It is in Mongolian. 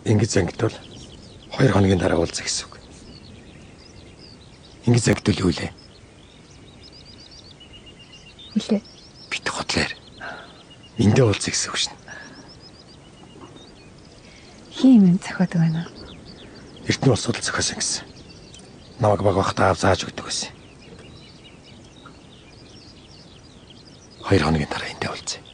Ингэж ангидвал 2 хоногийн дараа уулзах гэсэн үг. Ингэж ангидвал юу лээ? Үлээ. Бит хотлоор. Эндээ уулзах гэсэн үг шин. Хин юм зохиодог байна. Эртний улс судал зохиосон гэсэн. Намайг баг бахтаа зааж өгдөг гэсэн. 2 хоногийн дараа эндээ уулзъя.